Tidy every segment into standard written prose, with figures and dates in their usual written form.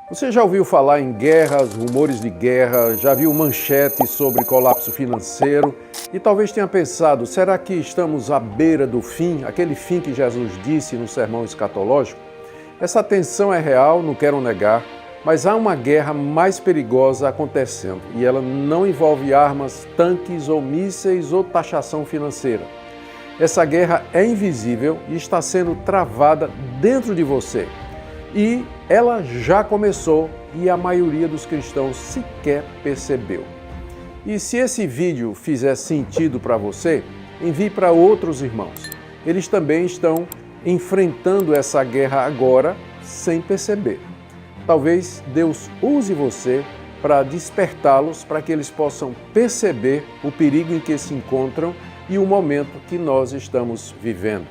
Você já ouviu falar em guerras, rumores de guerra, já viu manchetes sobre colapso financeiro e talvez tenha pensado, será que estamos à beira do fim, aquele fim que Jesus disse no sermão escatológico? Essa tensão é real, não quero negar, mas há uma guerra mais perigosa acontecendo e ela não envolve armas, tanques ou mísseis ou taxação financeira. Essa guerra é invisível e está sendo travada dentro de você. E ela já começou e a maioria dos cristãos sequer percebeu. E se esse vídeo fizer sentido para você, envie para outros irmãos. Eles também estão enfrentando essa guerra agora sem perceber. Talvez Deus use você para despertá-los para que eles possam perceber o perigo em que se encontram e o momento que nós estamos vivendo.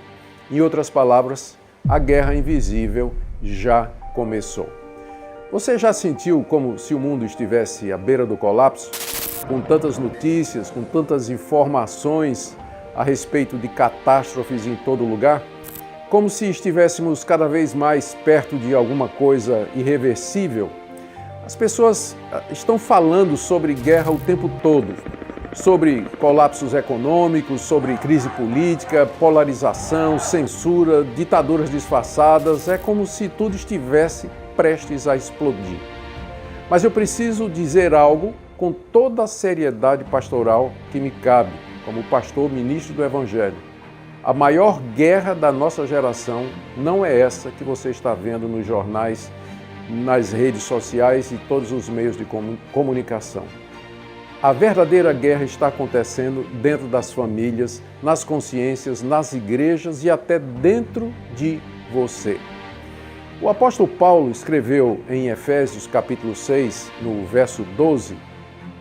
Em outras palavras, a guerra invisível já começou. Você já sentiu como se o mundo estivesse à beira do colapso? Com tantas notícias, com tantas informações a respeito de catástrofes em todo lugar? Como se estivéssemos cada vez mais perto de alguma coisa irreversível? As pessoas estão falando sobre guerra o tempo todo, sobre colapsos econômicos, sobre crise política, polarização, censura, ditaduras disfarçadas. É como se tudo estivesse prestes a explodir. Mas eu preciso dizer algo com toda a seriedade pastoral que me cabe, como pastor ministro do Evangelho. A maior guerra da nossa geração não é essa que você está vendo nos jornais, nas redes sociais e todos os meios de comunicação. A verdadeira guerra está acontecendo dentro das famílias, nas consciências, nas igrejas e até dentro de você. O apóstolo Paulo escreveu em Efésios capítulo 6, no verso 12,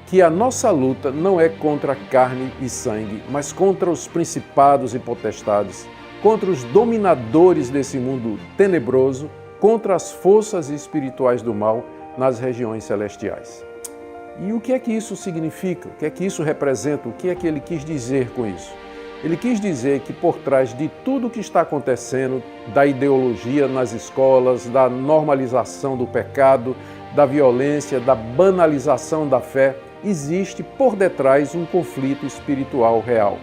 que a nossa luta não é contra carne e sangue, mas contra os principados e potestades, contra os dominadores desse mundo tenebroso, contra as forças espirituais do mal nas regiões celestiais. E o que é que isso significa? O que é que isso representa? O que é que ele quis dizer com isso? Ele quis dizer que por trás de tudo o que está acontecendo, da ideologia nas escolas, da normalização do pecado, da violência, da banalização da fé, existe por detrás um conflito espiritual real,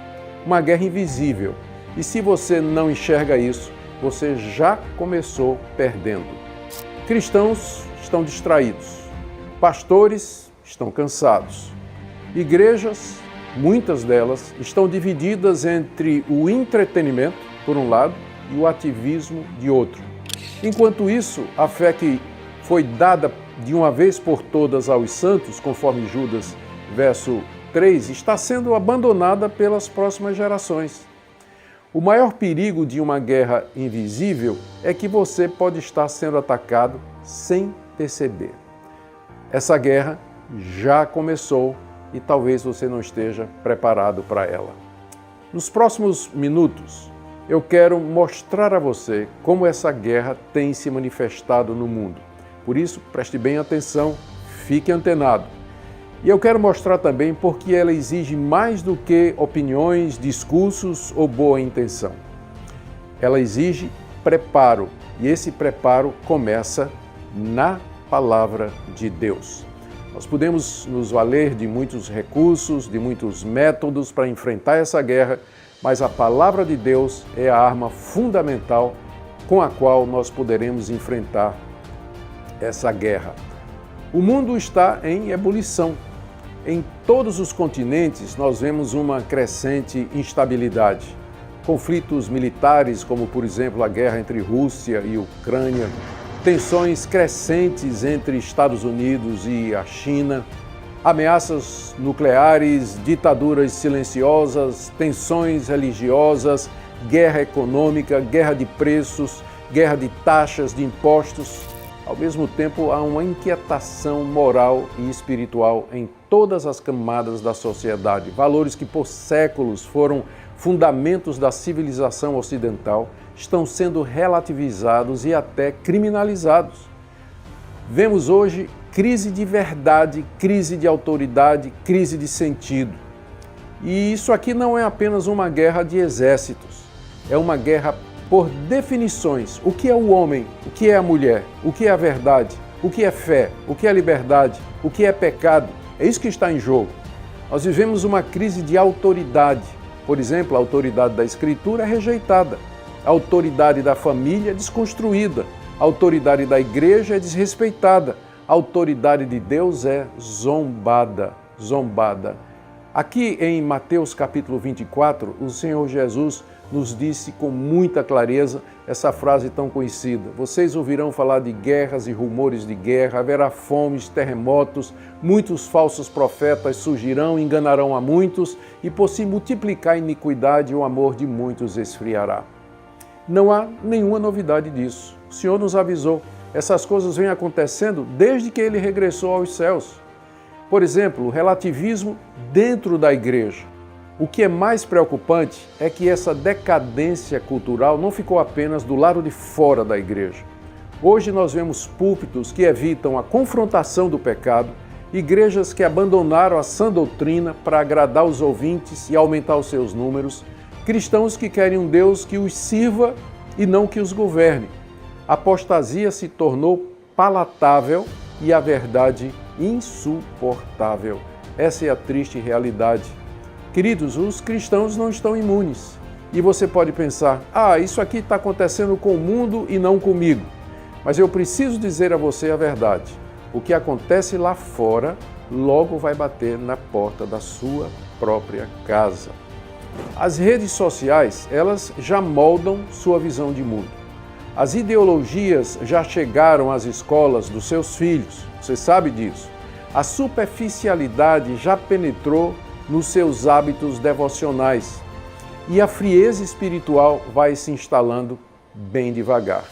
uma guerra invisível. E se você não enxerga isso, você já começou perdendo. Cristãos estão distraídos, pastores estão cansados. Igrejas, muitas delas, estão divididas entre o entretenimento, por um lado, e o ativismo, de outro. Enquanto isso, a fé que foi dada de uma vez por todas aos santos, conforme Judas, verso 3, está sendo abandonada pelas próximas gerações. O maior perigo de uma guerra invisível é que você pode estar sendo atacado sem perceber. Essa guerra já começou e talvez você não esteja preparado para ela. Nos próximos minutos, eu quero mostrar a você como essa guerra tem se manifestado no mundo. Por isso, preste bem atenção, fique antenado. E eu quero mostrar também porque ela exige mais do que opiniões, discursos ou boa intenção. Ela exige preparo, e esse preparo começa na palavra de Deus. Nós podemos nos valer de muitos recursos, de muitos métodos para enfrentar essa guerra, mas a palavra de Deus é a arma fundamental com a qual nós poderemos enfrentar essa guerra. O mundo está em ebulição. Em todos os continentes nós vemos uma crescente instabilidade. Conflitos militares, como por exemplo a guerra entre Rússia e Ucrânia, tensões crescentes entre Estados Unidos e a China, ameaças nucleares, ditaduras silenciosas, tensões religiosas, guerra econômica, guerra de preços, guerra de taxas, de impostos. Ao mesmo tempo, há uma inquietação moral e espiritual em todas as camadas da sociedade. Valores que por séculos foram fundamentos da civilização ocidental estão sendo relativizados e até criminalizados. Vemos hoje crise de verdade, crise de autoridade, crise de sentido. E isso aqui não é apenas uma guerra de exércitos, é uma guerra por definições. O que é o homem? O que é a mulher? O que é a verdade? O que é fé? O que é liberdade? O que é pecado? É isso que está em jogo. Nós vivemos uma crise de autoridade. Por exemplo, a autoridade da Escritura é rejeitada. A autoridade da família é desconstruída. A autoridade da igreja é desrespeitada. A autoridade de Deus é zombada. Aqui em Mateus capítulo 24, o Senhor Jesus nos disse com muita clareza essa frase tão conhecida: vocês ouvirão falar de guerras e rumores de guerra, haverá fomes, terremotos, muitos falsos profetas surgirão, enganarão a muitos, e por se multiplicar a iniquidade, o amor de muitos esfriará. Não há nenhuma novidade disso. O Senhor nos avisou. Essas coisas vêm acontecendo desde que Ele regressou aos céus. Por exemplo, o relativismo dentro da igreja. O que é mais preocupante é que essa decadência cultural não ficou apenas do lado de fora da igreja. Hoje nós vemos púlpitos que evitam a confrontação do pecado, igrejas que abandonaram a sã doutrina para agradar os ouvintes e aumentar os seus números, cristãos que querem um Deus que os sirva e não que os governe. A apostasia se tornou palatável e a verdade insuportável. Essa é a triste realidade. Queridos, os cristãos não estão imunes. E você pode pensar, isso aqui está acontecendo com o mundo e não comigo. Mas eu preciso dizer a você a verdade. O que acontece lá fora logo vai bater na porta da sua própria casa. As redes sociais, elas já moldam sua visão de mundo. As ideologias já chegaram às escolas dos seus filhos, você sabe disso. A superficialidade já penetrou nos seus hábitos devocionais e a frieza espiritual vai se instalando bem devagar.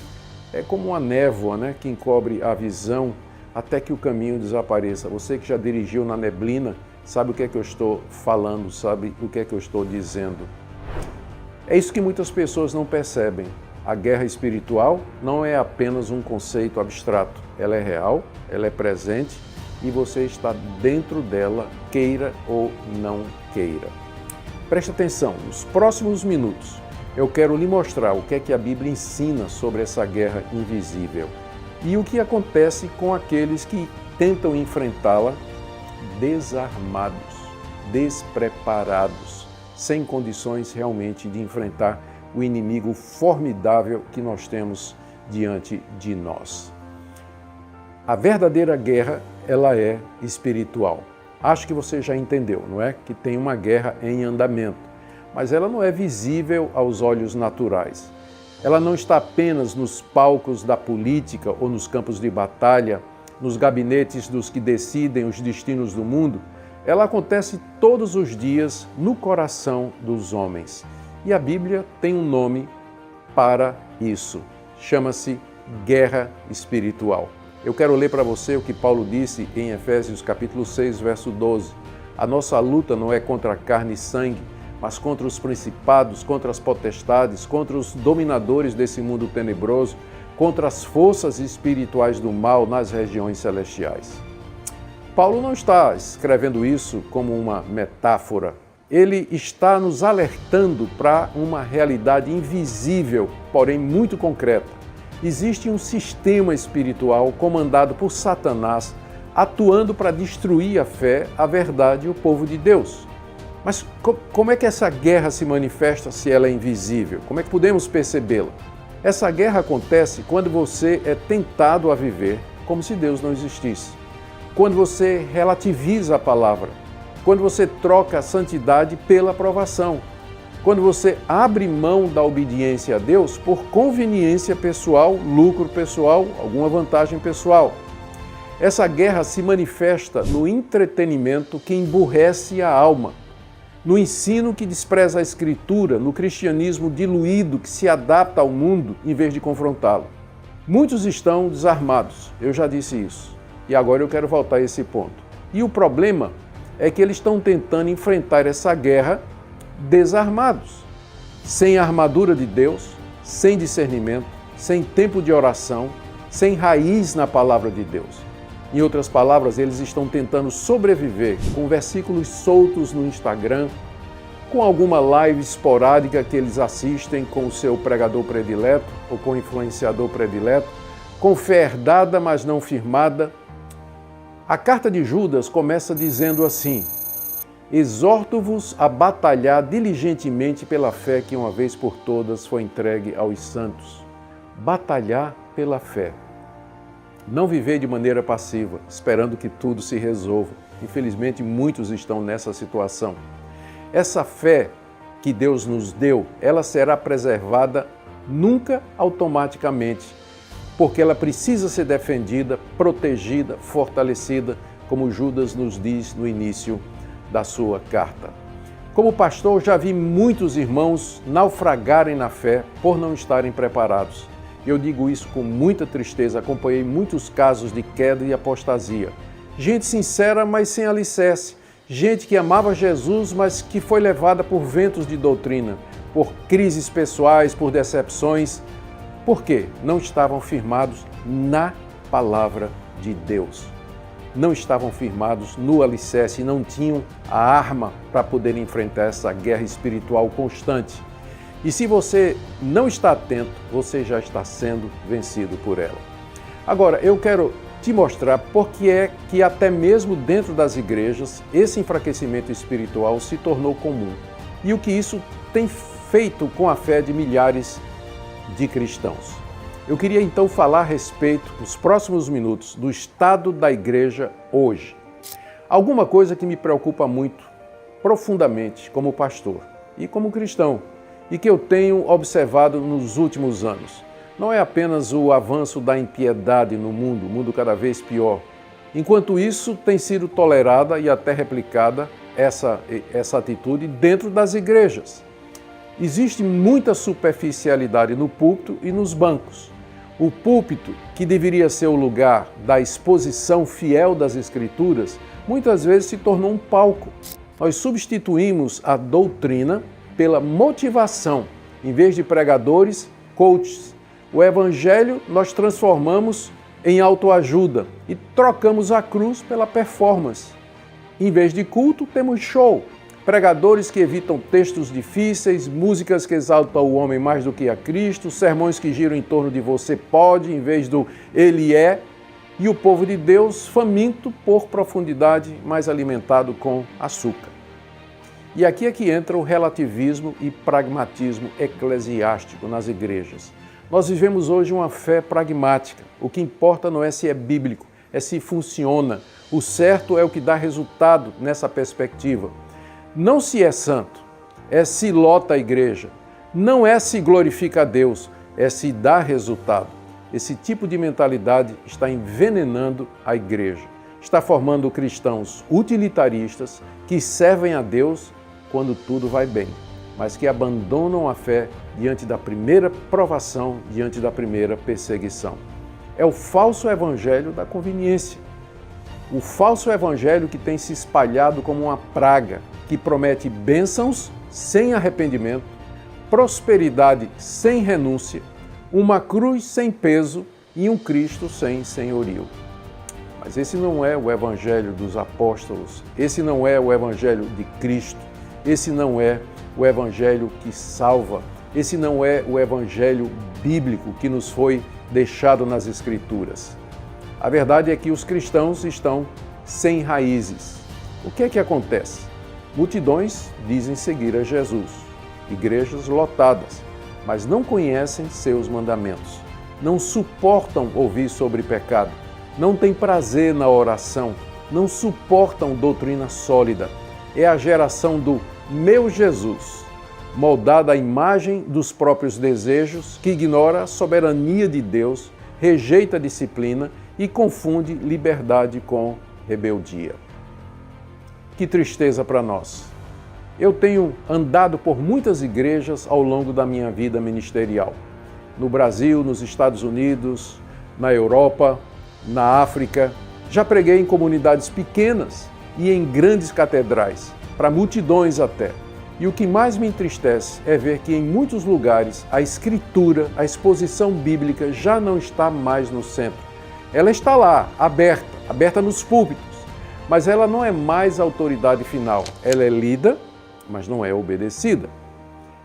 É como uma névoa, que encobre a visão até que o caminho desapareça. Você que já dirigiu na neblina, sabe o que é que eu estou falando, sabe o que é que eu estou dizendo. É isso que muitas pessoas não percebem. A guerra espiritual não é apenas um conceito abstrato. Ela é real, ela é presente e você está dentro dela, queira ou não queira. Preste atenção, nos próximos minutos eu quero lhe mostrar o que é que a Bíblia ensina sobre essa guerra invisível e o que acontece com aqueles que tentam enfrentá-la desarmados, despreparados, sem condições realmente de enfrentar o inimigo formidável que nós temos diante de nós. A verdadeira guerra, ela é espiritual. Acho que você já entendeu, não é? Que tem uma guerra em andamento, mas ela não é visível aos olhos naturais. Ela não está apenas nos palcos da política ou nos campos de batalha, nos gabinetes dos que decidem os destinos do mundo. Ela acontece todos os dias no coração dos homens. E a Bíblia tem um nome para isso. Chama-se guerra espiritual. Eu quero ler para você o que Paulo disse em Efésios capítulo 6, verso 12. A nossa luta não é contra carne e sangue, mas contra os principados, contra as potestades, contra os dominadores desse mundo tenebroso, contra as forças espirituais do mal nas regiões celestiais. Paulo não está escrevendo isso como uma metáfora. Ele está nos alertando para uma realidade invisível, porém muito concreta. Existe um sistema espiritual comandado por Satanás, atuando para destruir a fé, a verdade e o povo de Deus. Mas como é que essa guerra se manifesta se ela é invisível? Como é que podemos percebê-la? Essa guerra acontece quando você é tentado a viver como se Deus não existisse. Quando você relativiza a palavra. Quando você troca a santidade pela aprovação. Quando você abre mão da obediência a Deus por conveniência pessoal, lucro pessoal, alguma vantagem pessoal. Essa guerra se manifesta no entretenimento que emburrece a alma, no ensino que despreza a Escritura, no cristianismo diluído que se adapta ao mundo em vez de confrontá-lo. Muitos estão desarmados, eu já disse isso, e agora eu quero voltar a esse ponto. E o problema é que eles estão tentando enfrentar essa guerra desarmados, sem a armadura de Deus, sem discernimento, sem tempo de oração, sem raiz na palavra de Deus. Em outras palavras, eles estão tentando sobreviver com versículos soltos no Instagram, com alguma live esporádica que eles assistem com o seu pregador predileto ou com o influenciador predileto, com fé herdada, mas não firmada. A carta de Judas começa dizendo assim: exorto-vos a batalhar diligentemente pela fé que uma vez por todas foi entregue aos santos. Batalhar pela fé. Não viver de maneira passiva, esperando que tudo se resolva. Infelizmente, muitos estão nessa situação. Essa fé que Deus nos deu, ela será preservada nunca automaticamente, porque ela precisa ser defendida, protegida, fortalecida, como Judas nos diz no início da sua carta. Como pastor, já vi muitos irmãos naufragarem na fé por não estarem preparados. Eu digo isso com muita tristeza, acompanhei muitos casos de queda e apostasia. Gente sincera, mas sem alicerce. Gente que amava Jesus, mas que foi levada por ventos de doutrina, por crises pessoais, por decepções. Por quê? Não estavam firmados na palavra de Deus. Não estavam firmados no alicerce, não tinham a arma para poder enfrentar essa guerra espiritual constante. E se você não está atento, você já está sendo vencido por ela. Agora, eu quero te mostrar por que é que até mesmo dentro das igrejas, esse enfraquecimento espiritual se tornou comum. E o que isso tem feito com a fé de milhares de cristãos. Eu queria então falar a respeito, nos próximos minutos, do estado da igreja hoje. Alguma coisa que me preocupa muito, profundamente, como pastor e como cristão, e que eu tenho observado nos últimos anos. Não é apenas o avanço da impiedade no mundo, o mundo cada vez pior. Enquanto isso, tem sido tolerada e até replicada essa atitude dentro das igrejas. Existe muita superficialidade no púlpito e nos bancos. O púlpito, que deveria ser o lugar da exposição fiel das Escrituras, muitas vezes se tornou um palco. Nós substituímos a doutrina pela motivação, em vez de pregadores, coaches. O Evangelho nós transformamos em autoajuda e trocamos a cruz pela performance. Em vez de culto, temos show. Pregadores que evitam textos difíceis, músicas que exaltam o homem mais do que a Cristo, sermões que giram em torno de você pode, em vez do ele é, e o povo de Deus faminto por profundidade, mais alimentado com açúcar. E aqui é que entra o relativismo e pragmatismo eclesiástico nas igrejas. Nós vivemos hoje uma fé pragmática. O que importa não é se é bíblico, é se funciona. O certo é o que dá resultado nessa perspectiva. Não se é santo, é se lota a igreja. Não é se glorifica a Deus, é se dá resultado. Esse tipo de mentalidade está envenenando a igreja. Está formando cristãos utilitaristas que servem a Deus quando tudo vai bem, mas que abandonam a fé diante da primeira provação, diante da primeira perseguição. É o falso evangelho da conveniência. O falso evangelho que tem se espalhado como uma praga, que promete bênçãos sem arrependimento, prosperidade sem renúncia, uma cruz sem peso e um Cristo sem senhorio. Mas esse não é o evangelho dos apóstolos, esse não é o evangelho de Cristo. Esse não é o evangelho que salva, esse não é o evangelho bíblico que nos foi deixado nas Escrituras. A verdade é que os cristãos estão sem raízes. O que é que acontece? Multidões dizem seguir a Jesus, igrejas lotadas, mas não conhecem seus mandamentos, não suportam ouvir sobre pecado, não têm prazer na oração, não suportam doutrina sólida. É a geração do meu Jesus, moldada à imagem dos próprios desejos, que ignora a soberania de Deus, rejeita a disciplina e confunde liberdade com rebeldia. Que tristeza para nós! Eu tenho andado por muitas igrejas ao longo da minha vida ministerial. No Brasil, nos Estados Unidos, na Europa, na África. Já preguei em comunidades pequenas e em grandes catedrais, para multidões até. E o que mais me entristece é ver que em muitos lugares a escritura, a exposição bíblica já não está mais no centro. Ela está lá, aberta nos púlpitos, mas ela não é mais a autoridade final. Ela é lida, mas não é obedecida.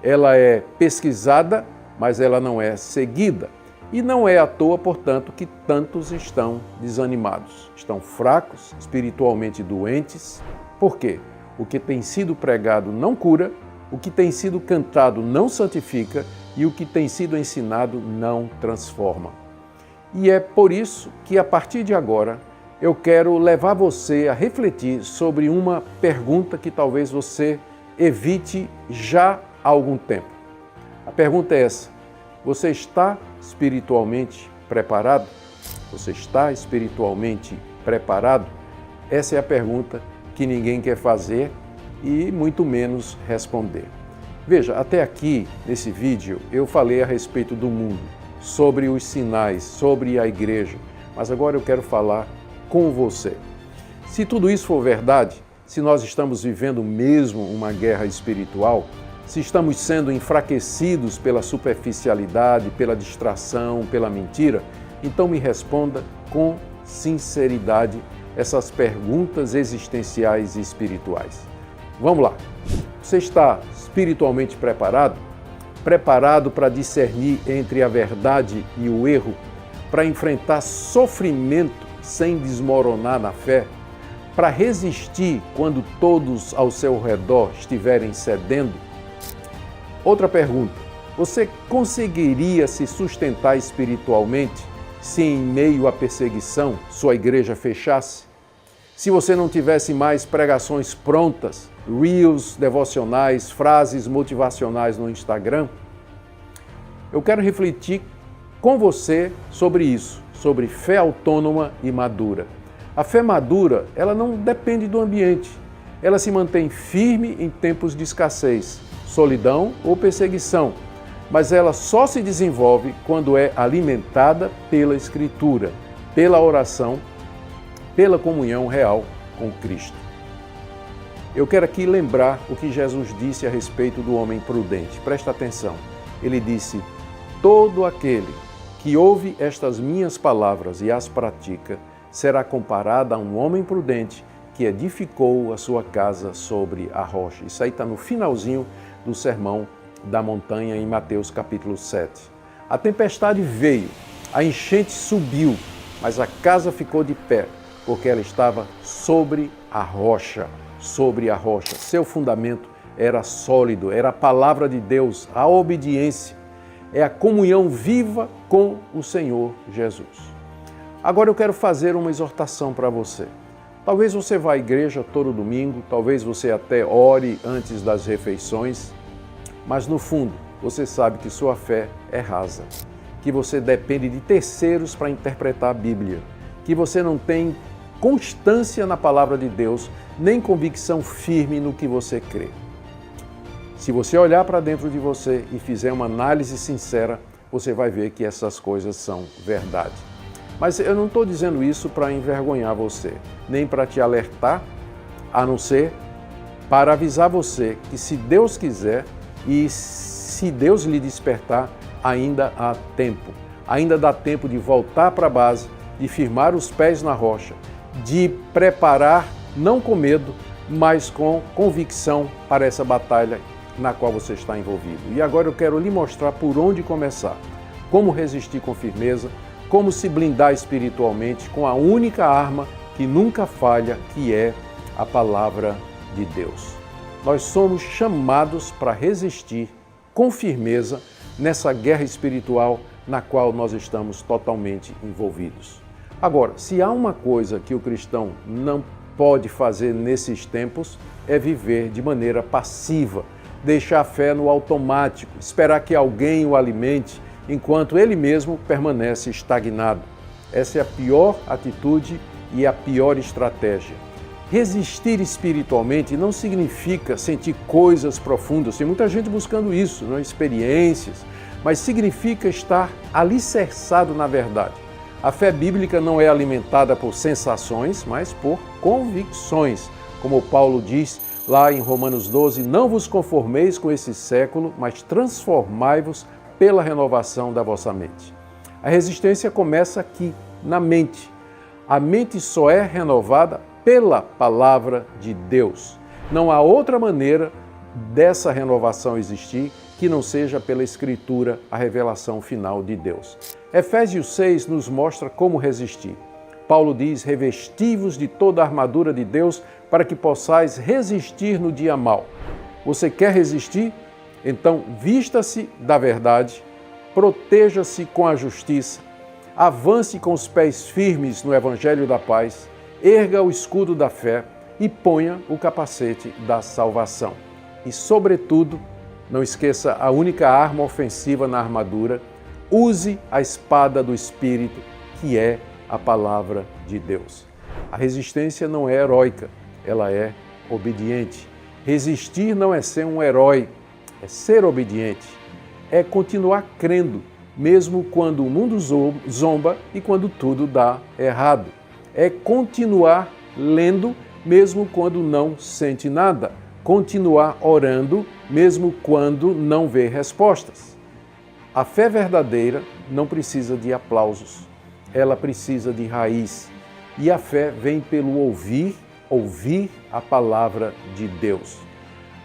Ela é pesquisada, mas ela não é seguida. E não é à toa, portanto, que tantos estão desanimados, estão fracos, espiritualmente doentes. Por quê? O que tem sido pregado não cura, o que tem sido cantado não santifica e o que tem sido ensinado não transforma. E é por isso que, a partir de agora, eu quero levar você a refletir sobre uma pergunta que talvez você evite já há algum tempo. A pergunta é essa: você está espiritualmente preparado? Você está espiritualmente preparado? Essa é a pergunta que ninguém quer fazer e muito menos responder. Veja, até aqui nesse vídeo eu falei a respeito do mundo, sobre os sinais, sobre a igreja, mas agora eu quero falar com você. Se tudo isso for verdade, se nós estamos vivendo mesmo uma guerra espiritual, se estamos sendo enfraquecidos pela superficialidade, pela distração, pela mentira, então me responda com sinceridade essas perguntas existenciais e espirituais. Vamos lá. Você está espiritualmente preparado? Preparado para discernir entre a verdade e o erro? Para enfrentar sofrimento sem desmoronar na fé? Para resistir quando todos ao seu redor estiverem cedendo? Outra pergunta: você conseguiria se sustentar espiritualmente se em meio à perseguição sua igreja fechasse? Se você não tivesse mais pregações prontas, reels devocionais, frases motivacionais no Instagram? Eu quero refletir com você sobre isso, sobre fé autônoma e madura. A fé madura, ela não depende do ambiente. Ela se mantém firme em tempos de escassez, solidão ou perseguição, mas ela só se desenvolve quando é alimentada pela Escritura, pela oração, pela comunhão real com Cristo. Eu quero aqui lembrar o que Jesus disse a respeito do homem prudente. Presta atenção. Ele disse: todo aquele que ouve estas minhas palavras e as pratica será comparado a um homem prudente que edificou a sua casa sobre a rocha. Isso aí está no finalzinho do Sermão da Montanha, em Mateus capítulo 7. A tempestade veio, a enchente subiu, mas a casa ficou de pé, porque ela estava sobre a rocha. Sobre a rocha. Seu fundamento era sólido, era a palavra de Deus, a obediência, é a comunhão viva com o Senhor Jesus. Agora eu quero fazer uma exortação para você. Talvez você vá à igreja todo domingo, talvez você até ore antes das refeições, mas no fundo você sabe que sua fé é rasa, que você depende de terceiros para interpretar a Bíblia, que você não tem constância na palavra de Deus, nem convicção firme no que você crê. Se você olhar para dentro de você e fizer uma análise sincera, você vai ver que essas coisas são verdade. Mas eu não estou dizendo isso para envergonhar você, nem para te alertar, a não ser para avisar você que, se Deus quiser e se Deus lhe despertar, ainda há tempo. Ainda dá tempo de voltar para a base, de firmar os pés na rocha, de preparar, não com medo, mas com convicção para essa batalha na qual você está envolvido. E agora eu quero lhe mostrar por onde começar, como resistir com firmeza, como se blindar espiritualmente com a única arma que nunca falha, que é a palavra de Deus. Nós somos chamados para resistir com firmeza nessa guerra espiritual na qual nós estamos totalmente envolvidos. Agora, se há uma coisa que o cristão não pode fazer nesses tempos, é viver de maneira passiva, deixar a fé no automático, esperar que alguém o alimente, enquanto ele mesmo permanece estagnado. Essa é a pior atitude e a pior estratégia. Resistir espiritualmente não significa sentir coisas profundas. Tem muita gente buscando isso, não? Experiências, mas significa estar alicerçado na verdade. A fé bíblica não é alimentada por sensações, mas por convicções. Como Paulo diz lá em Romanos 12, não vos conformeis com esse século, mas transformai-vos pela renovação da vossa mente. A resistência começa aqui, na mente. A mente só é renovada pela palavra de Deus. Não há outra maneira dessa renovação existir que não seja pela Escritura a revelação final de Deus. Efésios 6 nos mostra como resistir. Paulo diz: revesti-vos de toda a armadura de Deus para que possais resistir no dia mau. Você quer resistir? Então vista-se da verdade, proteja-se com a justiça, avance com os pés firmes no Evangelho da paz, erga o escudo da fé e ponha o capacete da salvação. E, sobretudo, não esqueça a única arma ofensiva na armadura: use a espada do Espírito, que é a palavra de Deus. A resistência não é heróica, ela é obediente. Resistir não é ser um herói, é ser obediente. É continuar crendo, mesmo quando o mundo zomba e quando tudo dá errado. É continuar lendo, mesmo quando não sente nada. Continuar orando, mesmo quando não vê respostas. A fé verdadeira não precisa de aplausos, ela precisa de raiz. E a fé vem pelo ouvir a palavra de Deus.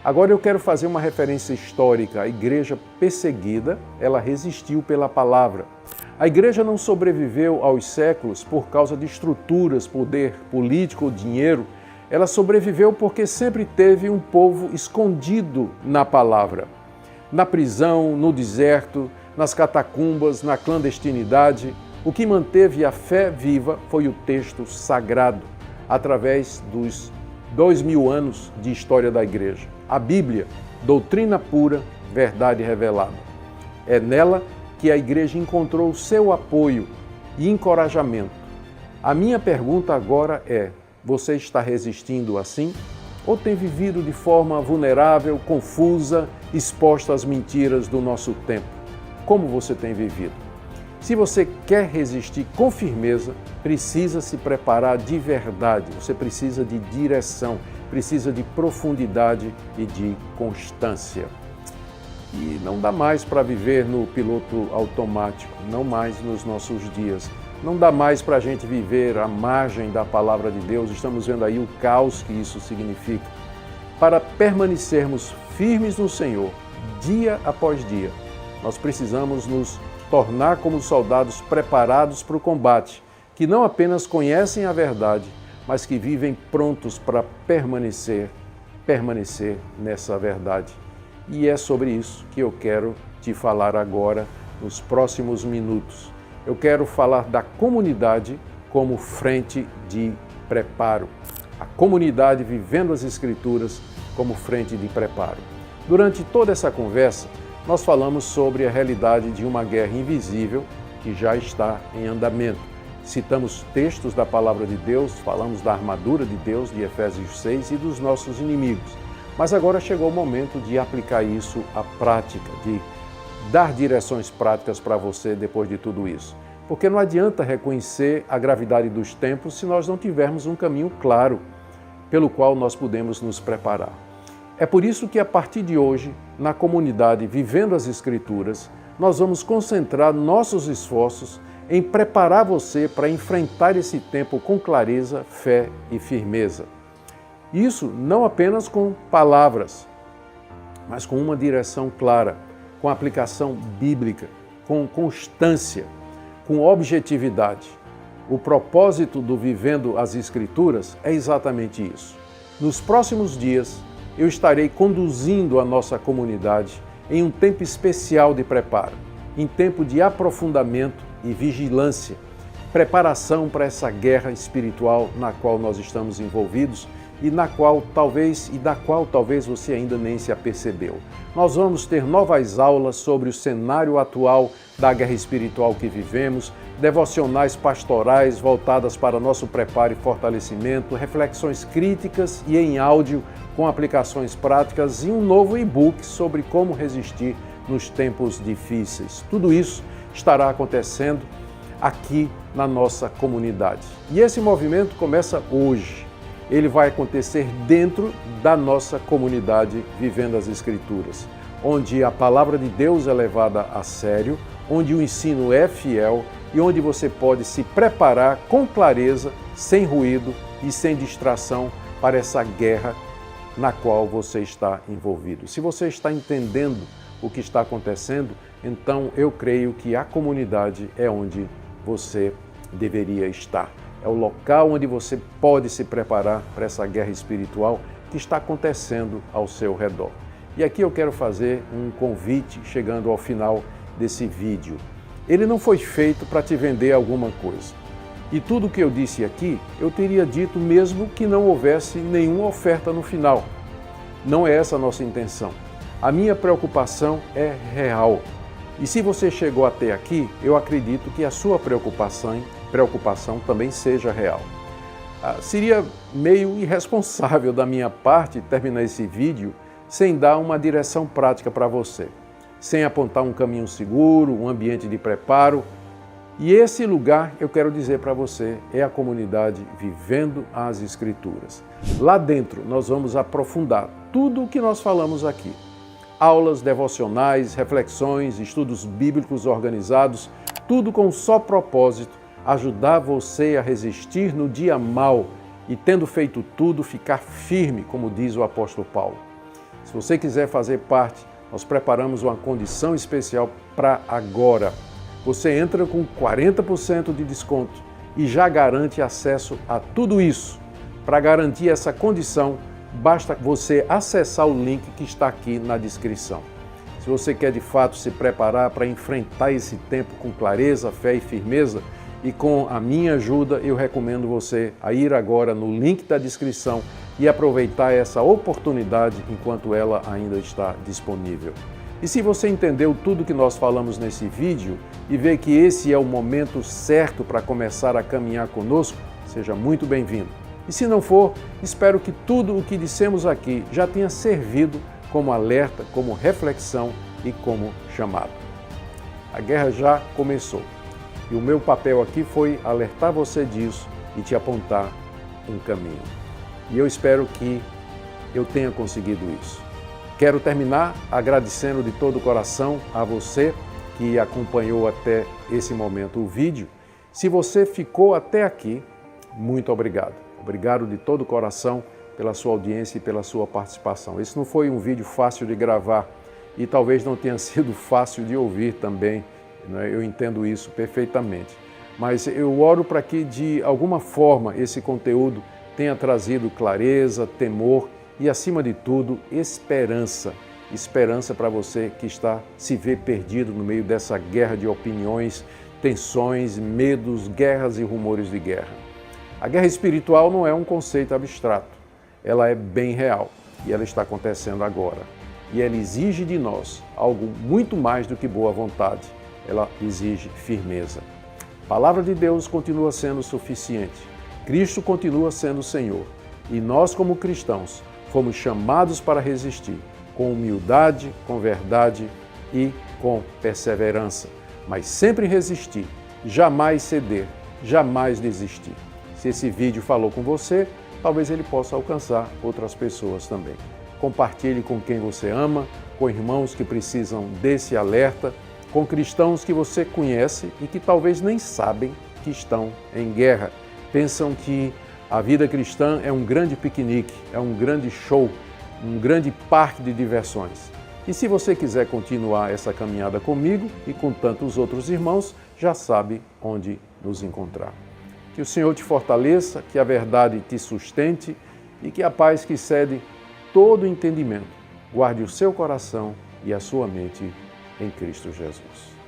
Agora eu quero fazer uma referência histórica. A igreja perseguida, ela resistiu pela palavra. A igreja não sobreviveu aos séculos por causa de estruturas, poder político ou dinheiro. Ela sobreviveu porque sempre teve um povo escondido na palavra. Na prisão, no deserto, nas catacumbas, na clandestinidade, o que manteve a fé viva foi o texto sagrado, através dos 2000 anos de história da igreja. A Bíblia, doutrina pura, verdade revelada. É nela que a igreja encontrou o seu apoio e encorajamento. A minha pergunta agora é: você está resistindo assim? Ou tem vivido de forma vulnerável, confusa, exposta às mentiras do nosso tempo? Como você tem vivido? Se você quer resistir com firmeza, precisa se preparar de verdade. Você precisa de direção, precisa de profundidade e de constância. E não dá mais para viver no piloto automático, não mais nos nossos dias. Não dá mais para a gente viver à margem da palavra de Deus. Estamos vendo aí o caos que isso significa. Para permanecermos firmes no Senhor, dia após dia, nós precisamos nos tornar como soldados preparados para o combate, que não apenas conhecem a verdade, mas que vivem prontos para permanecer nessa verdade. E é sobre isso que eu quero te falar agora, nos próximos minutos. Eu quero falar da comunidade como frente de preparo. A comunidade vivendo as Escrituras como frente de preparo. Durante toda essa conversa, nós falamos sobre a realidade de uma guerra invisível que já está em andamento. Citamos textos da Palavra de Deus, falamos da armadura de Deus, de Efésios 6, e dos nossos inimigos. Mas agora chegou o momento de aplicar isso à prática, de dar direções práticas para você depois de tudo isso. Porque não adianta reconhecer a gravidade dos tempos se nós não tivermos um caminho claro pelo qual nós podemos nos preparar. É por isso que, a partir de hoje, na comunidade Vivendo as Escrituras, nós vamos concentrar nossos esforços em preparar você para enfrentar esse tempo com clareza, fé e firmeza. Isso não apenas com palavras, mas com uma direção clara, com aplicação bíblica, com constância, com objetividade. O propósito do Vivendo as Escrituras é exatamente isso. Nos próximos dias, eu estarei conduzindo a nossa comunidade em um tempo especial de preparo, em tempo de aprofundamento e vigilância, preparação para essa guerra espiritual na qual nós estamos envolvidos e da qual talvez você ainda nem se apercebeu. Nós vamos ter novas aulas sobre o cenário atual da guerra espiritual que vivemos, devocionais pastorais voltadas para nosso preparo e fortalecimento, reflexões críticas e em áudio com aplicações práticas e um novo e-book sobre como resistir nos tempos difíceis. Tudo isso estará acontecendo aqui na nossa comunidade. E esse movimento começa hoje. Ele vai acontecer dentro da nossa comunidade Vivendo as Escrituras, onde a palavra de Deus é levada a sério, onde o ensino é fiel e onde você pode se preparar com clareza, sem ruído e sem distração para essa guerra na qual você está envolvido. Se você está entendendo o que está acontecendo, então eu creio que a comunidade é onde você deveria estar. É o local onde você pode se preparar para essa guerra espiritual que está acontecendo ao seu redor. E aqui eu quero fazer um convite chegando ao final desse vídeo. Ele não foi feito para te vender alguma coisa. E tudo o que eu disse aqui, eu teria dito mesmo que não houvesse nenhuma oferta no final. Não é essa a nossa intenção. A minha preocupação é real. E se você chegou até aqui, eu acredito que a sua preocupação também seja real. Seria meio irresponsável da minha parte terminar esse vídeo sem dar uma direção prática para você, sem apontar um caminho seguro, um ambiente de preparo. E esse lugar, eu quero dizer para você, é a comunidade Vivendo as Escrituras. Lá dentro nós vamos aprofundar tudo o que nós falamos aqui. Aulas devocionais, reflexões, estudos bíblicos organizados, tudo com um só propósito: ajudar você a resistir no dia mau e, tendo feito tudo, ficar firme, como diz o apóstolo Paulo. Se você quiser fazer parte, nós preparamos uma condição especial para agora. Você entra com 40% de desconto e já garante acesso a tudo isso. Para garantir essa condição, basta você acessar o link que está aqui na descrição. Se você quer de fato se preparar para enfrentar esse tempo com clareza, fé e firmeza, e com a minha ajuda, eu recomendo você a ir agora no link da descrição e aproveitar essa oportunidade enquanto ela ainda está disponível. E se você entendeu tudo que nós falamos nesse vídeo e vê que esse é o momento certo para começar a caminhar conosco, seja muito bem-vindo. E se não for, espero que tudo o que dissemos aqui já tenha servido como alerta, como reflexão e como chamado. A guerra já começou. E o meu papel aqui foi alertar você disso e te apontar um caminho. E eu espero que eu tenha conseguido isso. Quero terminar agradecendo de todo o coração a você que acompanhou até esse momento o vídeo. Se você ficou até aqui, muito obrigado. Obrigado de todo o coração pela sua audiência e pela sua participação. Esse não foi um vídeo fácil de gravar e talvez não tenha sido fácil de ouvir também. Eu entendo isso perfeitamente, mas eu oro para que de alguma forma esse conteúdo tenha trazido clareza, temor e, acima de tudo, esperança. Esperança para você que se vê perdido no meio dessa guerra de opiniões, tensões, medos, guerras e rumores de guerra. A guerra espiritual não é um conceito abstrato, ela é bem real e ela está acontecendo agora. E ela exige de nós algo muito mais do que boa vontade. Ela exige firmeza. A palavra de Deus continua sendo suficiente. Cristo continua sendo o Senhor. E nós, como cristãos, fomos chamados para resistir com humildade, com verdade e com perseverança. Mas sempre resistir, jamais ceder, jamais desistir. Se esse vídeo falou com você, talvez ele possa alcançar outras pessoas também. Compartilhe com quem você ama, com irmãos que precisam desse alerta, com cristãos que você conhece e que talvez nem sabem que estão em guerra. Pensam que a vida cristã é um grande piquenique, é um grande show, um grande parque de diversões. E se você quiser continuar essa caminhada comigo e com tantos outros irmãos, já sabe onde nos encontrar. Que o Senhor te fortaleça, que a verdade te sustente e que a paz que excede todo entendimento guarde o seu coração e a sua mente em Cristo Jesus.